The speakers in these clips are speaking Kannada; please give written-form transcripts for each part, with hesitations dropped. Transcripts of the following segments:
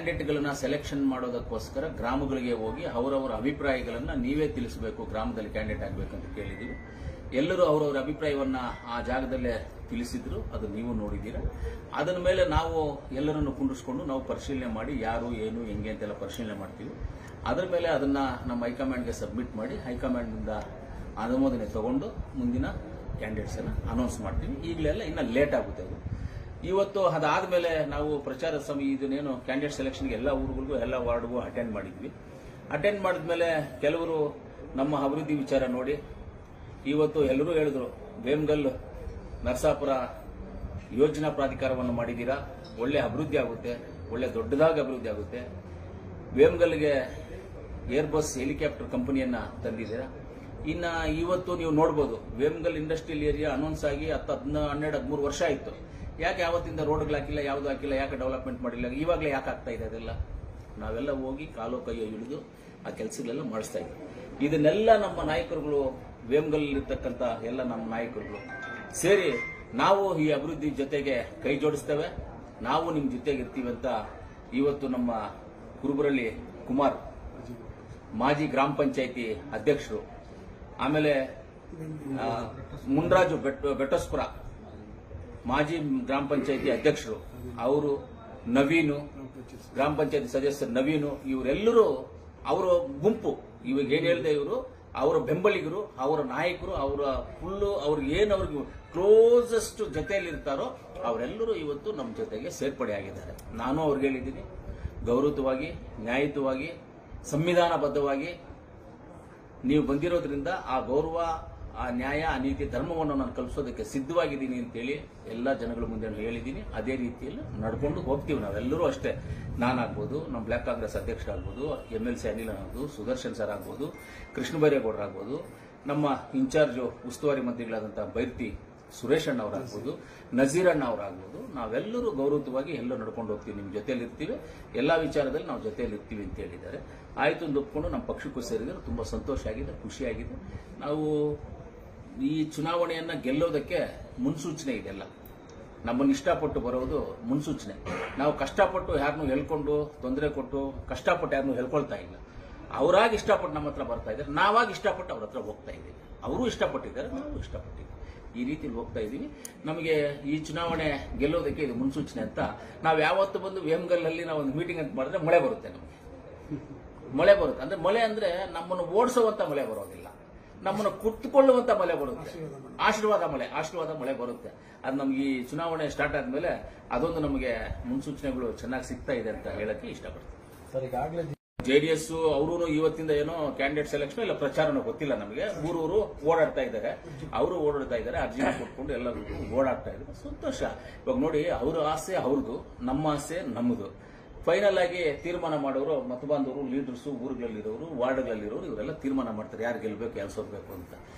ಕ್ಯಾಂಡಿಡೇಟ್ಗಳನ್ನ ಸೆಲೆಕ್ಷನ್ ಮಾಡೋದಕ್ಕೋಸ್ಕರ ಗ್ರಾಮಗಳಿಗೆ ಹೋಗಿ ಅವರವರ ಅಭಿಪ್ರಾಯಗಳನ್ನ ನೀವೇ ತಿಳಿಸಬೇಕು, ಗ್ರಾಮದಲ್ಲಿ ಕ್ಯಾಂಡಿಡೇಟ್ ಆಗಬೇಕಂತ ಕೇಳಿದೀವಿ. ಎಲ್ಲರೂ ಅವರವರ ಅಭಿಪ್ರಾಯವನ್ನ ಆ ಜಾಗದಲ್ಲೇ ತಿಳಿಸಿದ್ರು, ಅದು ನೀವು ನೋಡಿದ್ದೀರಾ. ಅದರ ಮೇಲೆ ನಾವು ಎಲ್ಲರನ್ನು ಕುಂಡಿಸ್ಕೊಂಡು ನಾವು ಪರಿಶೀಲನೆ ಮಾಡಿ ಯಾರು ಏನು ಹೆಂಗೆ ಅಂತೆಲ್ಲ ಪರಿಶೀಲನೆ ಮಾಡ್ತೀವಿ. ಅದರ ಮೇಲೆ ಅದನ್ನ ನಮ್ಮ ಹೈಕಮಾಂಡ್ಗೆ ಸಬ್ಮಿಟ್ ಮಾಡಿ ಹೈಕಮಾಂಡ್ನಿಂದ ಅನುಮೋದನೆ ತಗೊಂಡು ಮುಂದಿನ ಕ್ಯಾಂಡಿಡೇಟ್ಸ್ ಅನ್ನ ಅನೌನ್ಸ್ ಮಾಡ್ತೀವಿ. ಈಗಲೆಲ್ಲ ಇನ್ನ ಲೇಟ್ ಆಗುತ್ತೆ ಅದು. ಇವತ್ತು ಅದಾದ್ಮೇಲೆ ನಾವು ಪ್ರಚಾರ ಸಮಿತಿ ಇದನ್ನೇನು ಕ್ಯಾಂಡಿಡೇಟ್ ಸೆಲೆಕ್ಷನ್ಗೆ ಎಲ್ಲ ಊರುಗಳಿಗೂ ಎಲ್ಲ ವಾರ್ಡ್ಗೂ ಅಟೆಂಡ್ ಮಾಡಿದ್ವಿ. ಅಟೆಂಡ್ ಮಾಡಿದ್ಮೇಲೆ ಕೆಲವರು ನಮ್ಮ ಅಭಿವೃದ್ಧಿ ವಿಚಾರ ನೋಡಿ ಇವತ್ತು ಎಲ್ಲರೂ ಹೇಳಿದ್ರು, ವೇಮಗಲ್ ನರಸಾಪುರ ಯೋಜನಾ ಪ್ರಾಧಿಕಾರವನ್ನು ಮಾಡಿದ್ದೀರಾ, ಒಳ್ಳೆ ಅಭಿವೃದ್ಧಿ ಆಗುತ್ತೆ, ಒಳ್ಳೆ ದೊಡ್ಡದಾಗಿ ಅಭಿವೃದ್ಧಿ ಆಗುತ್ತೆ. ವೇಮಗಲ್ಗೆ ಏರ್ಬಸ್ ಹೆಲಿಕಾಪ್ಟರ್ ಕಂಪನಿಯನ್ನ ತಂದಿದ್ದೀರಾ. ಇನ್ನ ಇವತ್ತು ನೀವು ನೋಡಬಹುದು, ವೇಮಗಲ್ ಇಂಡಸ್ಟ್ರಿಯಲ್ ಏರಿಯಾ ಅನೌನ್ಸ್ ಆಗಿ 12-13 ವರ್ಷ ಆಯಿತು. ಯಾಕೆ ಯಾವತ್ತಿಂದ ರೋಡ್ಗಳು ಹಾಕಿಲ್ಲ, ಯಾವುದು ಹಾಕಿಲ್ಲ, ಯಾಕೆ ಡೆವಲಪ್ಮೆಂಟ್ ಮಾಡಿಲ್ಲ, ಇವಾಗಲೇ ಯಾಕೆ ಆಗ್ತಾ ಇದೆ ಅದೆಲ್ಲ? ನಾವೆಲ್ಲ ಹೋಗಿ ಕಾಲೋ ಕೈಯೋ ಹಿಡಿದು ಆ ಕೆಲಸಗಳೆಲ್ಲ ಮಾಡಿಸ್ತಾ ಇದ್ದೀವಿ. ಇದನ್ನೆಲ್ಲ ನಮ್ಮ ನಾಯಕರುಗಳು, ವೇಮಗಲ್ ಇರ್ತಕ್ಕಂಥ ಎಲ್ಲ ನಮ್ಮ ನಾಯಕರುಗಳು ಸೇರಿ ನಾವು ಈ ಅಭಿವೃದ್ಧಿ ಜೊತೆಗೆ ಕೈ ಜೋಡಿಸ್ತೇವೆ, ನಾವು ನಿಮ್ಮ ಜೊತೆಗೆ ಇರ್ತೀವಿ ಅಂತ ಇವತ್ತು ನಮ್ಮ ಕುರುಬರಳ್ಳಿ ಕುಮಾರ್ ಮಾಜಿ ಗ್ರಾಮ ಪಂಚಾಯಿತಿ ಅಧ್ಯಕ್ಷರು, ಆಮೇಲೆ ಮುನ್ರಾಜು ಬೆಟ್ಟಸ್ಪುರ ಮಾಜಿ ಗ್ರಾಮ ಪಂಚಾಯಿತಿ ಅಧ್ಯಕ್ಷರು, ಅವರು ನವೀನು ಗ್ರಾಮ ಪಂಚಾಯಿತಿ ಸದಸ್ಯರು ನವೀನು, ಇವರೆಲ್ಲರೂ ಅವರ ಗುಂಪು, ಇವಾಗ ಏನ್ ಹೇಳಿದೆ, ಇವರು ಅವರ ಬೆಂಬಲಿಗರು, ಅವರ ನಾಯಕರು, ಅವರ ಫುಲ್ಲು ಅವ್ರಿಗೆ ಏನು ಅವ್ರಿಗೆ ಕ್ಲೋಸೆಸ್ಟ್ ಜೊತೆಯಲ್ಲಿ ಇರ್ತಾರೋ ಅವರೆಲ್ಲರೂ ಇವತ್ತು ನಮ್ಮ ಜೊತೆಗೆ ಸೇರ್ಪಡೆ ಆಗಿದ್ದಾರೆ. ನಾನು ಅವ್ರಿಗೆ ಹೇಳಿದ್ದೀನಿ, ಗೌರವವಾಗಿ, ನ್ಯಾಯಯುತವಾಗಿ, ಸಂವಿಧಾನಬದ್ಧವಾಗಿ ನೀವು ಬಂದಿರೋದ್ರಿಂದ ಆ ಗೌರವ, ಆ ನ್ಯಾಯ, ಆ ನೀತಿ, ಧರ್ಮವನ್ನು ನಾನು ಕಲಿಸೋದಕ್ಕೆ ಸಿದ್ಧವಾಗಿದ್ದೀನಿ ಅಂತೇಳಿ ಎಲ್ಲ ಜನಗಳ ಮುಂದೆ ಹೇಳಿದ್ದೀನಿ. ಅದೇ ರೀತಿಯಲ್ಲಿ ನಡ್ಕೊಂಡು ಹೋಗ್ತೀವಿ ನಾವೆಲ್ಲರೂ ಅಷ್ಟೇ. ನಾನಾಗ್ಬೋದು, ನಮ್ಮ ಬ್ಲಾಕ್ ಕಾಂಗ್ರೆಸ್ ಅಧ್ಯಕ್ಷರಾಗ್ಬೋದು, MLC ಅನಿಲ್ ಆಗ್ಬೋದು, ಸುದರ್ಶನ್ ಸರ್ ಆಗ್ಬೋದು, ಕೃಷ್ಣ ಬೈರೇಗೌಡರು ಆಗ್ಬೋದು, ನಮ್ಮ ಇನ್ಚಾರ್ಜ್ ಉಸ್ತುವಾರಿ ಮಂತ್ರಿಗಳಾದಂತಹ ಬೈರ್ತಿ ಸುರೇಶ್ ಅಣ್ಣ ಅವರಾಗ್ಬೋದು, ನಜೀರ್ ಅಣ್ಣ ಅವರಾಗ್ಬೋದು, ನಾವೆಲ್ಲರೂ ಗೌರವವಾಗಿ ಎಲ್ಲ ನಡ್ಕೊಂಡು ಹೋಗ್ತೀವಿ, ನಿಮ್ಮ ಜೊತೆಯಲ್ಲಿ ಇರ್ತೀವಿ, ಎಲ್ಲಾ ವಿಚಾರದಲ್ಲಿ ನಾವು ಜೊತೆಯಲ್ಲಿ ಇರ್ತೀವಿ ಅಂತ ಹೇಳಿದ್ದಾರೆ. ಆಯ್ತು ಅಂತ ಒಪ್ಕೊಂಡು ನಮ್ಮ ಪಕ್ಷಕ್ಕೂ ಸೇರಿದ್ರೆ ತುಂಬಾ ಸಂತೋಷ ಆಗಿದೆ, ಖುಷಿಯಾಗಿದೆ. ನಾವು ಈ ಚುನಾವಣೆಯನ್ನ ಗೆಲ್ಲೋದಕ್ಕೆ ಮುನ್ಸೂಚನೆ ಇದೆಲ್ಲ. ನಮ್ಮನ್ನು ಇಷ್ಟಪಟ್ಟು ಬರೋದು ಮುನ್ಸೂಚನೆ. ನಾವು ಕಷ್ಟಪಟ್ಟು ಯಾರನ್ನೂ ಹೇಳ್ಕೊಂಡು ತೊಂದರೆ ಕೊಟ್ಟು ಕಷ್ಟಪಟ್ಟು ಯಾರನ್ನೂ ಹೇಳ್ಕೊಳ್ತಾ ಇಲ್ಲ. ಅವರಾಗಿ ಇಷ್ಟಪಟ್ಟು ನಮ್ಮ ಹತ್ರ ಬರ್ತಾ ಇದ್ದಾರೆ, ನಾವಾಗಿ ಇಷ್ಟಪಟ್ಟು ಅವ್ರ ಹತ್ರ ಹೋಗ್ತಾ ಇದ್ದೀವಿ. ಅವರು ಇಷ್ಟಪಟ್ಟಿದ್ದಾರೆ, ನಾವು ಇಷ್ಟಪಟ್ಟಿದ್ದೀವಿ. ಈ ರೀತಿ ಹೋಗ್ತಾ ಇದ್ದೀವಿ. ನಮಗೆ ಈ ಚುನಾವಣೆ ಗೆಲ್ಲೋದಕ್ಕೆ ಇದು ಮುನ್ಸೂಚನೆ ಅಂತ. ನಾವು ಯಾವತ್ತು ಬಂದು ವೇಮಗಲ್ನಲ್ಲಿ ನಾವು ಒಂದು ಮೀಟಿಂಗ್ ಅಂತ ಮಾಡಿದ್ರೆ ಮಳೆ ಬರುತ್ತೆ, ನಮಗೆ ಮಳೆ ಬರುತ್ತೆ. ಅಂದ್ರೆ ಮಳೆ ಅಂದ್ರೆ ನಮ್ಮನ್ನು ಓಡಿಸುವಂತ ಮಳೆ ಬರೋದಿಲ್ಲ, ನಮ್ಮನ್ನು ಕುತ್ತುಕೊಳ್ಳುವಂತ ಮಳೆ ಬರುತ್ತೆ, ಆಶೀರ್ವಾದ ಮಳೆ ಬರುತ್ತೆ. ಅದು ನಮ್ಗೆ ಈ ಚುನಾವಣೆ ಸ್ಟಾರ್ಟ್ ಆದ್ಮೇಲೆ ಅದೊಂದು ನಮಗೆ ಮುನ್ಸೂಚನೆಗಳು ಚೆನ್ನಾಗಿ ಸಿಗ್ತಾ ಇದೆ ಅಂತ ಹೇಳಕ್ಕೆ ಇಷ್ಟಪಡ್ತೀನಿ. JDS ಅವರು ಇವತ್ತಿಂದ ಏನೋ ಕ್ಯಾಂಡಿಡೇಟ್ ಸೆಲೆಕ್ಷನ್ ಇಲ್ಲ ಪ್ರಚಾರನೂ ಗೊತ್ತಿಲ್ಲ ನಮಗೆ. ಊರೂರು ಓಡಾಡ್ತಾ ಇದ್ದಾರೆ, ಅವರು ಓಡಾಡ್ತಾ ಇದ್ದಾರೆ, ಅರ್ಜಿನ ಕೊಟ್ಕೊಂಡು ಎಲ್ಲರೂ ಓಡಾಡ್ತಾ ಇದ್ದಾರೆ. ಸಂತೋಷ. ಇವಾಗ ನೋಡಿ, ಅವ್ರ ಆಸೆ ಅವ್ರದ್ದು, ನಮ್ಮ ಆಸೆ ನಮ್ಮದು. ಫೈನಲ್ ಆಗಿ ತೀರ್ಮಾನ ಮಾಡೋರು ಮತಬಾಂಧವರು, ಲೀಡರ್ಸು, ಊರುಗಳಲ್ಲಿರೋರು, ವಾರ್ಡ್ಗಳಲ್ಲಿರೋರು, ಇವರೆಲ್ಲ ತೀರ್ಮಾನ ಮಾಡ್ತಾರೆ ಯಾರು ಗೆಲ್ಲಬೇಕು, ಯಾರು ಸೋಲ್ಬೇಕು ಅಂತ.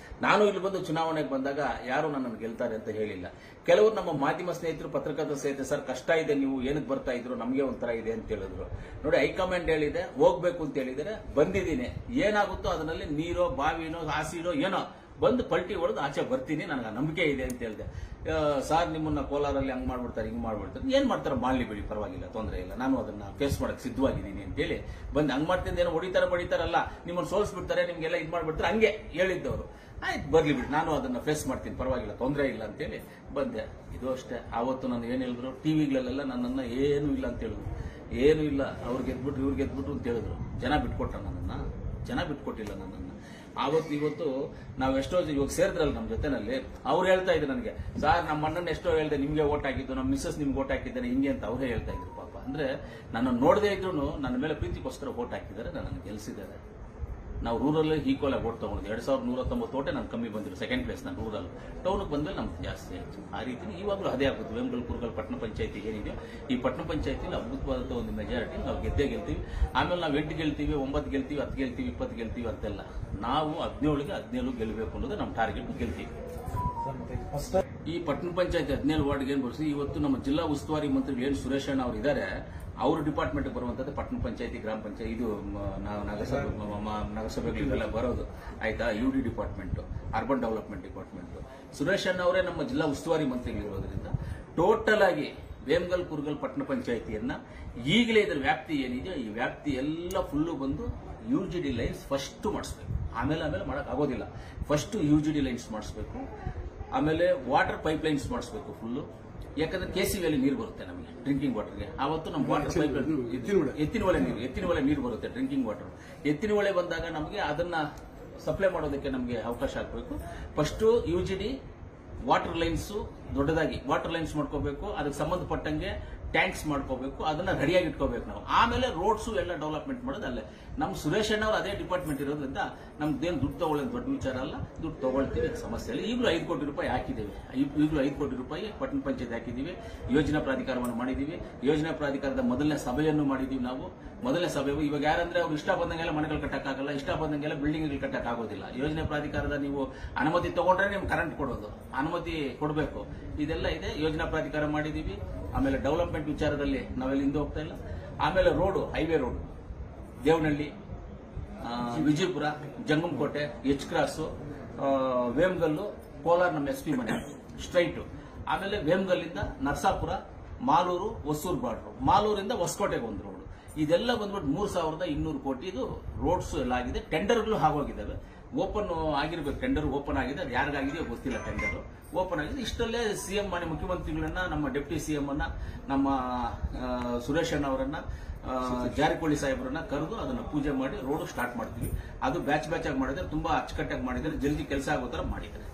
ನಾನು ಇಲ್ಲಿ ಬಂದು ಚುನಾವಣೆಗೆ ಬಂದಾಗ ಯಾರು ನನ್ನನ್ನು ಗೆಲ್ತಾರೆ ಅಂತ ಹೇಳಿಲ್ಲ. ಕೆಲವರು ನಮ್ಮ ಮಾಧ್ಯಮ ಸ್ನೇಹಿತರು, ಪತ್ರಕರ್ತರ ಸ್ನೇಹಿತರು, ಸರ್ ಕಷ್ಟ ಇದೆ, ನೀವು ಏನಕ್ಕೆ ಬರ್ತಾ ಇದ್ರು, ನಮಗೆ ಒಂಥರ ಇದೆ ಅಂತ ಹೇಳಿದ್ರು. ನೋಡಿ, ಹೈಕಮಾಂಡ್ ಹೇಳಿದೆ ಹೋಗ್ಬೇಕು ಅಂತ ಹೇಳಿದರೆ ಬಂದಿದ್ದೀನಿ. ಏನಾಗುತ್ತೋ ಅದರಲ್ಲಿ ನೀರೋ ಬಾವಿನೋ ಹಾಸಿನೋ ಏನೋ ಬಂದು ಪಲ್ಟಿ ಹೊಡೆದು ಆಚೆ ಬರ್ತೀನಿ, ನನಗೆ ನಂಬಿಕೆ ಇದೆ ಅಂತ ಹೇಳಿದೆ. ಸಾರ್ ನಿಮ್ಮನ್ನ ಕೋಲಾರಲ್ಲಿ ಹಂಗ್ ಮಾಡ್ಬಿಡ್ತಾರೆ, ಹಿಂಗ್ ಮಾಡ್ಬಿಡ್ತಾರೆ, ಏನ್ ಮಾಡ್ತಾರೆ ಮಾಡ್ಲಿ ಬಿಡಿ, ಪರವಾಗಿಲ್ಲ, ತೊಂದರೆ ಇಲ್ಲ, ನಾನು ಅದನ್ನ ಫೇಸ್ ಮಾಡಕ್ ಸಿದ್ಧವಾಗಿದ್ದೀನಿ ಅಂತೇಳಿ ಬಂದು ಹಂಗ್ ಮಾಡ್ತಿದ್ದ. ಏನೋ ಹೊಡಿತಾರೆ ಬಡಿತಾರಲ್ಲ, ನಿಮ್ಮನ್ನು ಸೋಲ್ಸ್ಬಿಡ್ತಾರೆ, ನಿಮ್ಗೆಲ್ಲ ಇದ್ ಮಾಡ್ಬಿಡ್ತಾರೆ, ಹಂಗೆ ಹೇಳಿದ್ದವರು. ಆಯ್ತು ಬರ್ಲಿ ಬಿಡಿ, ನಾನು ಅದನ್ನ ಫೇಸ್ ಮಾಡ್ತೀನಿ, ಪರವಾಗಿಲ್ಲ, ತೊಂದರೆ ಇಲ್ಲ ಅಂತೇಳಿ ಬಂದೆ. ಇದು ಅಷ್ಟೇ. ಆವತ್ತು ನಾನು ಏನ್ ಹೇಳಿದ್ರು, ಟಿವಿಗಳಲ್ಲೆಲ್ಲ ನನ್ನನ್ನ ಏನು ಇಲ್ಲ ಅಂತ ಹೇಳಿದ್ರು, ಏನು ಇಲ್ಲ, ಅವ್ರು ಗೆದ್ಬಿಟ್ರು ಇವ್ರು ಗೆದ್ಬಿಟ್ರು ಅಂತ ಹೇಳಿದ್ರು. ಜನ ಬಿಟ್ಕೊಟ್ಟ ನನ್ನನ್ನ? ಜನ ಬಿಟ್ಕೊಟ್ಟಿಲ್ಲ ನನ್ನನ್ನ. ಆವತ್ತು ಇವತ್ತು ನಾವು ಎಷ್ಟೋ ಇವಾಗ ಸೇರಿದ್ರಲ್ಲ ನಮ್ಮ ಜೊತೆನಲ್ಲಿ, ಅವ್ರು ಹೇಳ್ತಾ ಇದ್ರು ನನಗೆ, ಸಾರ್ ನಮ್ಮ ಅಣ್ಣನ ಎಷ್ಟೋ ಹೇಳ್ದೆ ನಿಮ್ಗೆ ಓಟ್ ಹಾಕಿದ್ದು, ನಮ್ಮ ಮಿಸ್ಸಸ್ ನಿಮ್ಗೆ ಓಟ್ ಹಾಕಿದ್ದೇನೆ ಹಿಂಗೆ ಅಂತ ಅವರೇ ಹೇಳ್ತಾ ಇದ್ರು. ಪಾಪ ಅಂದ್ರೆ ನನ್ನ ನೋಡದೇ ಇದ್ರು ನನ್ನ ಮೇಲೆ ಪ್ರೀತಿಗೋಸ್ಕರ ಓಟ್ ಹಾಕಿದ್ದಾರೆ, ನನ್ನನ್ನು ಗೆಲ್ಸಿದ್ದಾರೆ. ನಾವು ರೂರಲ್ ಈಕ್ವಲ್ ಆಗಿ ಓಟ್ ತಗೊಂಡು 2190 ಓಟೆ ನಾನು ಕಮ್ಮಿ ಬಂದಿರು, ಸೆಕೆಂಡ್ ಪ್ಲೇಸ್ ನಾನು ರೂರಲ್. ಟೌನ್ಗೆ ಬಂದ್ಮೇಲೆ ನಮ್ಗೆ ಜಾಸ್ತಿ ಆಯ್ತು. ಆ ರೀತಿ ಇವಾಗಲೂ ಅದೇ ಆಗುತ್ತೆ. ವೇಮಗಲ್ ಕುರುಗಲ್ ಪಟ್ಟಣ ಪಂಚಾಯತಿ ಏನಿದೆ, ಈ ಪಟ್ಟಣ ಪಂಚಾಯತಿಲಿ ಅದ್ಭುತವಾದ ಒಂದು ಮೆಜಾರಿಟಿ ನಾವು ಗೆಲ್ತೀವಿ. ಆಮೇಲೆ ನಾವು 8 ಗೆಲ್ತೀವಿ, 9 ಗೆಲ್ತೀವಿ, 10 ಗೆಲ್ತೀವಿ, 20 ಗೆಲ್ತೀವಿ ಅಂತೆಲ್ಲ. ನಾವು 17ಗೆ 17 ಗೆಲ್ಲಬೇಕು ಅನ್ನೋದು ನಮ್ಮ ಟಾರ್ಗೆಟ್. ಗೆಲ್ತೀವಿ. ಈ ಪಟ್ಟಣ ಪಂಚಾಯತಿ 17 ವಾರ್ಡ್ಗೆ ಏನ್ ಬರ್ಸಿ, ಇವತ್ತು ನಮ್ಮ ಜಿಲ್ಲಾ ಉಸ್ತುವಾರಿ ಮಂತ್ರಿಗಳು ಏನು ಸುರೇಶ್ ಅಣ್ಣ ಅವರು ಇದ್ದಾರೆ, ಅವ್ರ ಡಿಪಾರ್ಟ್ಮೆಂಟ್ ಬರುವಂತದ್ದು ಪಟ್ಟಣ ಪಂಚಾಯತಿ, ಗ್ರಾಮ ಪಂಚಾಯತಿ, ಇದು ನಗರಸಭೆಗಳಿಗೆಲ್ಲ ಬರೋದು ಆಯ್ತಾ. UD department, urban development department. Suresh ಅಣ್ಣ ಅವರೇ ನಮ್ಮ ಜಿಲ್ಲಾ ಉಸ್ತುವಾರಿ ಮಂತ್ರಿಗಳಿರೋದ್ರಿಂದ ಟೋಟಲ್ ಆಗಿ ವೇಮಗಲ್ ಕುರುಗಲ್ ಪಟ್ಟಣ ಪಂಚಾಯಿತಿಯನ್ನ ಈಗಲೇ ಇದರ ವ್ಯಾಪ್ತಿ ಏನಿದೆಯೋ ಈ ವ್ಯಾಪ್ತಿ ಎಲ್ಲ ಫುಲ್ಲು ಬಂದು UGD ಲೈನ್ಸ್ ಫಸ್ಟ್ ಮಾಡಿಸ್ಬೇಕು. ಆಮೇಲೆ ಮಾಡಕ್ ಆಗೋದಿಲ್ಲ. ಫಸ್ಟ್ UGD ಲೈನ್ಸ್ ಮಾಡಿಸ್ಬೇಕು. ಆಮೇಲೆ ವಾಟರ್ ಪೈಪ್ ಲೈನ್ಸ್ ಮಾಡಿಸ್ಬೇಕು ಫುಲ್ಲು. ಯಾಕಂದ್ರೆ KCB ಅಲ್ಲಿ ನೀರು ಬರುತ್ತೆ ನಮಗೆ ಡ್ರಿಂಕಿಂಗ್ ವಾಟರ್ಗೆ. ಆವತ್ತು ನಮ್ಮ ವಾಟರ್ ಪೈಪ್ ಎತ್ತಿನ ಹೊಳೆ ನೀರು ಬರುತ್ತೆ ಡ್ರಿಂಕಿಂಗ್ ವಾಟರ್. ಎತ್ತಿನ ಹೊಳೆ ಬಂದಾಗ ನಮಗೆ ಅದನ್ನ ಸಪ್ಲೈ ಮಾಡೋದಕ್ಕೆ ನಮಗೆ ಅವಕಾಶ ಆಗಬೇಕು. ಫಸ್ಟ್ UGD ವಾಟರ್ ಲೈನ್ಸ್ ದೊಡ್ಡದಾಗಿ ವಾಟರ್ ಲೈನ್ಸ್ ಮಾಡ್ಕೋಬೇಕು. ಅದಕ್ಕೆ ಸಂಬಂಧಪಟ್ಟಂಗೆ ಟ್ಯಾಂಕ್ಸ್ ಮಾಡ್ಕೋಬೇಕು. ಅದನ್ನ ರೆಡಿಯಾಗಿ ಇಟ್ಕೋಬೇಕು ನಾವು. ಆಮೇಲೆ ರೋಡ್ಸ್ ಎಲ್ಲ ಡೆವಲಪ್ಮೆಂಟ್ ಮಾಡೋದು ಅಲ್ಲೇ. ನಮ್ಮ ಸುರೇಶ್ ಅಣ್ಣ ಅವರು ಅದೇ ಡಿಪಾರ್ಟ್ಮೆಂಟ್ ಇರೋದ್ರಿಂದ ನಮ್ದೇನು ದುಡ್ಡು ತಗೊಳ್ಳೋದು ದೊಡ್ಡ ವಿಚಾರ ಅಲ್ಲ. ದುಡ್ಡು ತಗೊಳ್ತೀವಿ, ಸಮಸ್ಯೆ ಇಲ್ಲ. ಈಗಲೂ 5 ಕೋಟಿ ರೂಪಾಯಿ ಹಾಕಿದ್ದೇವೆ. ಈಗಲೂ 5 ಕೋಟಿ ರೂಪಾಯಿ ಪಟ್ಟಣ ಪಂಚಾಯತ್ ಹಾಕಿದ್ದೀವಿ. ಯೋಜನಾ ಪ್ರಾಧಿಕಾರವನ್ನು ಮಾಡಿದ್ದೀವಿ. ಯೋಜನಾ ಪ್ರಾಧಿಕಾರದ ಮೊದಲನೇ ಸಭೆಯನ್ನು ಮಾಡಿದ್ದೀವಿ ನಾವು. ಮೊದಲನೇ ಸಭೆ ಇವಾಗ ಯಾರಂದ್ರೆ ಅವ್ರು ಇಷ್ಟ ಬಂದಂಗೆಲ್ಲ ಮನೆಗಳು ಕಟ್ಟಕ್ಕಾಗಲ್ಲ, ಇಷ್ಟ ಬಂದಂಗೆಲ್ಲ ಬಿಲ್ಡಿಂಗ್ಗಳು ಕಟ್ಟಕ್ಕಾಗೋದಿಲ್ಲ. ಯೋಜನೆ ಪ್ರಾಧಿಕಾರದ ನೀವು ಅನುಮತಿ ತಗೊಂಡ್ರೆ ನಿಮ್ಗೆ ಕರೆಂಟ್ ಕೊಡೋದು, ಅನುಮತಿ ಕೊಡಬೇಕು. ಇದೆಲ್ಲ ಇದೆ. ಯೋಜನಾ ಪ್ರಾಧಿಕಾರ ಮಾಡಿದ್ದೀವಿ. ಆಮೇಲೆ ಡೆವಲಪ್ಮೆಂಟ್ ವಿಚಾರದಲ್ಲಿ ನಾವೆಲ್ಲ ಹಿಂದೆ ಹೋಗ್ತಾ ಇಲ್ಲ. ಆಮೇಲೆ road, highway road, Devanahalli, Vijayapura, Jangamakote, H cross, Vemagal, Kolar ನಮ್ಮ SP ಮನೆ ಸ್ಟ್ರೈಟು. ಆಮೇಲೆ ವೇಮಗಲ್ಲಿಂದ ನರಸಾಪುರ, ಮಾಲೂರು, ಹೊಸೂರು ಬಾರ್ಡ್ರು, ಮಾಲೂರಿಂದ ಹೊಸಕೋಟೆಗೆ ಒಂದು ರೋಡ್. ಇದೆಲ್ಲ ಬಂದ್ಬಿಟ್ಟು 3200 ಕೋಟಿ ಇದು ರೋಡ್ಸ್ ಎಲ್ಲ ಆಗಿದೆ. ಟೆಂಡರ್ಗಳು ಆಗೋಗಿದ್ದಾವೆ. ಓಪನ್ ಆಗಿರ್ಬೇಕು. ಟೆಂಡರ್ ಓಪನ್ ಆಗಿದೆ. ಅದು ಯಾರಿಗಾಗಿದೆಯೋ ಗೊತ್ತಿಲ್ಲ. ಟೆಂಡರ್ ಓಪನ್ ಆಗಿದೆ. ಇಷ್ಟಲ್ಲೇ CM ಮಾನ್ಯ ಮುಖ್ಯಮಂತ್ರಿಗಳನ್ನ, ನಮ್ಮ ಡೆಪ್ಟಿ CM ಅನ್ನ, ನಮ್ಮ ಸುರೇಶ್ ಅಣ್ಣ ಅವರನ್ನ, ಜಾರಕಿಹೊಳಿ ಸಾಹೇಬರನ್ನ ಕರೆದು ಅದನ್ನ ಪೂಜೆ ಮಾಡಿ ರೋಡ್ ಸ್ಟಾರ್ಟ್ ಮಾಡ್ತೀವಿ. ಅದು ಬ್ಯಾಚ್ ಆಗಿ ಮಾಡಿದ್ರೆ, ತುಂಬಾ ಅಚ್ಚುಕಟ್ಟಾಗಿ ಮಾಡಿದ್ರೆ, ಜಲ್ದಿ ಕೆಲಸ ಆಗೋ ತರ ಮಾಡಿದ್ದಾರೆ.